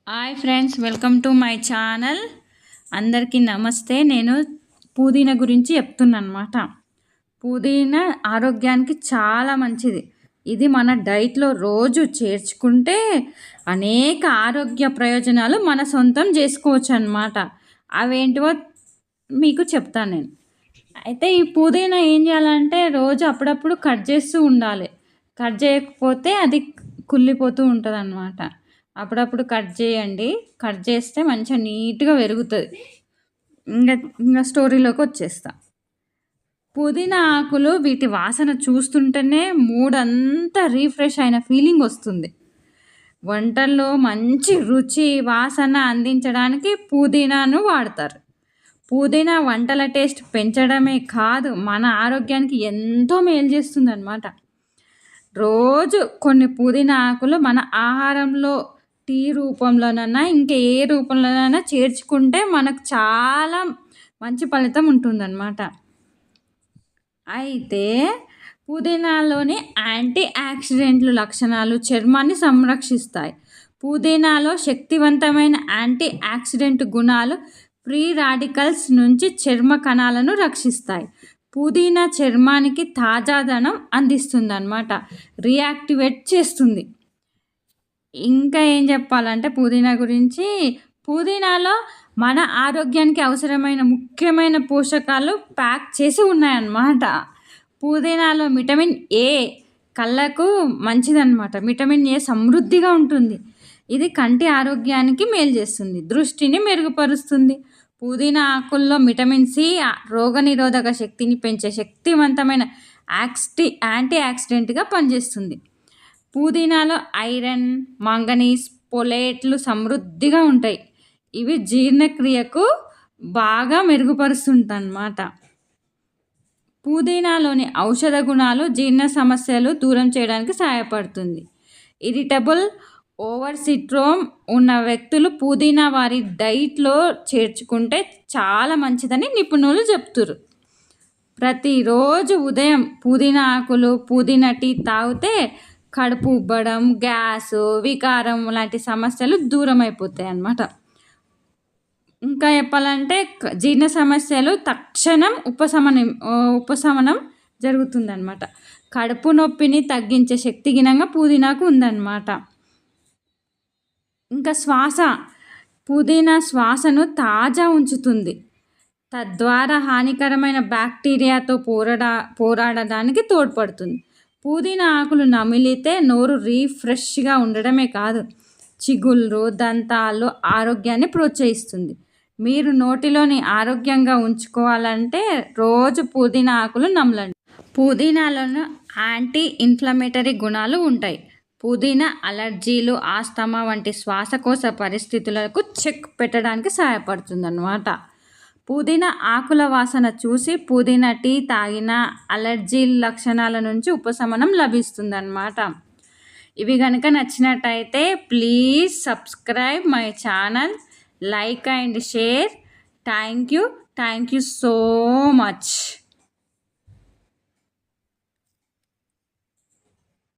Hi friends, welcome to my channel. అందరికీ నమస్తే. నేను పుదీనా గురించి చెప్తున్నాను అనమాట. పుదీనా ఆరోగ్యానికి చాలా మంచిది. ఇది మన డైట్లో రోజు చేర్చుకుంటే అనేక ఆరోగ్య ప్రయోజనాలు మన సొంతం చేసుకోవచ్చు అన్నమాట. అవేంటివో మీకు చెప్తాను నేను. అయితే ఈ పుదీనా ఏం చేయాలంటే రోజు అప్పుడప్పుడు కట్ చేస్తూ ఉండాలి. కట్ చేయకపోతే అది కుళ్ళిపోతూ ఉంటుంది అన్నమాట. అప్పుడప్పుడు కట్ చేయండి. కట్ చేస్తే మంచిగా నీట్గా పెరుగుతుంది. ఇంకా స్టోరీలోకి వచ్చేస్తా. పుదీనా ఆకులు వీటి వాసన చూస్తుంటేనే మూడంతా రీఫ్రెష్ అయిన ఫీలింగ్ వస్తుంది. వంటల్లో మంచి రుచి వాసన అందించడానికి పుదీనాను వాడతారు. పుదీనా వంటల టేస్ట్ పెంచడమే కాదు, మన ఆరోగ్యానికి ఎంతో మేలు చేస్తుంది అన్నమాట. రోజు కొన్ని పుదీనా ఆకులు మన ఆహారంలో టీ రూపంలోనైనా ఇంకా ఏ రూపంలోనైనా చేర్చుకుంటే మనకు చాలా మంచి ఫలితం ఉంటుందన్నమాట. అయితే పుదీనాలోని యాంటీ ఆక్సిడెంట్లు లక్షణాలు చర్మాన్ని సంరక్షిస్తాయి. పుదీనాలో శక్తివంతమైన యాంటీ ఆక్సిడెంట్ గుణాలు ఫ్రీ రాడికల్స్ నుంచి చర్మ కణాలను రక్షిస్తాయి. పుదీనా చర్మానికి తాజాదనం అందిస్తుంది అన్నమాట, రియాక్టివేట్ చేస్తుంది. ఇంకా ఏం చెప్పాలంటే పుదీనా గురించి, పుదీనాలో మన ఆరోగ్యానికి అవసరమైన ముఖ్యమైన పోషకాలు ప్యాక్ చేసి ఉన్నాయన్నమాట. పుదీనాలో విటమిన్ ఏ కళ్ళకు మంచిదన్నమాట. విటమిన్ ఏ సమృద్ధిగా ఉంటుంది. ఇది కంటి ఆరోగ్యానికి మేలు చేస్తుంది, దృష్టిని మెరుగుపరుస్తుంది. పుదీనా ఆకుల్లో విటమిన్ సి రోగనిరోధక శక్తిని పెంచే శక్తివంతమైన యాంటీ ఆక్సిడెంట్గా పనిచేస్తుంది. పుదీనాలో ఐరన్, మాంగనీస్, ఫోలేట్లు సమృద్ధిగా ఉంటాయి. ఇవి జీర్ణక్రియకు బాగా మెరుగుపరుస్తుందన్నమాట. పుదీనాలోని ఔషధ గుణాలు జీర్ణ సమస్యలు దూరం చేయడానికి సహాయపడుతుంది. ఇరిటబుల్ ఓవర్ సిండ్రోమ్ ఉన్న వ్యక్తులు పుదీనా వారి డైట్లో చేర్చుకుంటే చాలా మంచిదని నిపుణులు చెప్తున్నారు. ప్రతిరోజు ఉదయం పుదీనా ఆకులు, పుదీనా టీ తాగితే కడుపు ఉబ్బడం, గ్యాస్, వికారం లాంటి సమస్యలు దూరం అయిపోతాయి అన్నమాట. ఇంకా చెప్పాలంటే జీర్ణ సమస్యలు తక్షణం ఉపశమనం జరుగుతుందన్నమాట. కడుపు నొప్పిని తగ్గించే శక్తి గినంగా పుదీనాకు ఉందన్నమాట. ఇంకా పుదీనా శ్వాసను తాజా ఉంచుతుంది. తద్వారా హానికరమైన బ్యాక్టీరియాతో పోరాడడానికి తోడ్పడుతుంది. పుదీనా ఆకులు నమిలితే నోరు రీఫ్రెష్గా ఉండడమే కాదు, చిగుళ్ళు, దంతాలు ఆరోగ్యాన్ని ప్రోత్సహిస్తుంది. మీరు నోటిలోని ఆరోగ్యంగా ఉంచుకోవాలంటే రోజు పుదీనా ఆకులు నమలండి. పుదీనాలోని యాంటీ ఇన్ఫ్లమేటరీ గుణాలు ఉంటాయి. పుదీనా అలర్జీలు, ఆస్తమా వంటి శ్వాసకోశ పరిస్థితులకు చెక్ పెట్టడానికి సహాయపడుతుంది అన్నమాట. పుదీనా ఆకుల వాసన చూసి పుదీనా టీ తాగిన అలర్జీ లక్షణాల నుంచి ఉపశమనం లభిస్తుంది అన్నమాట. ఇవి కనుక నచ్చినట్టయితే please subscribe my channel, like and share. Thank you so much.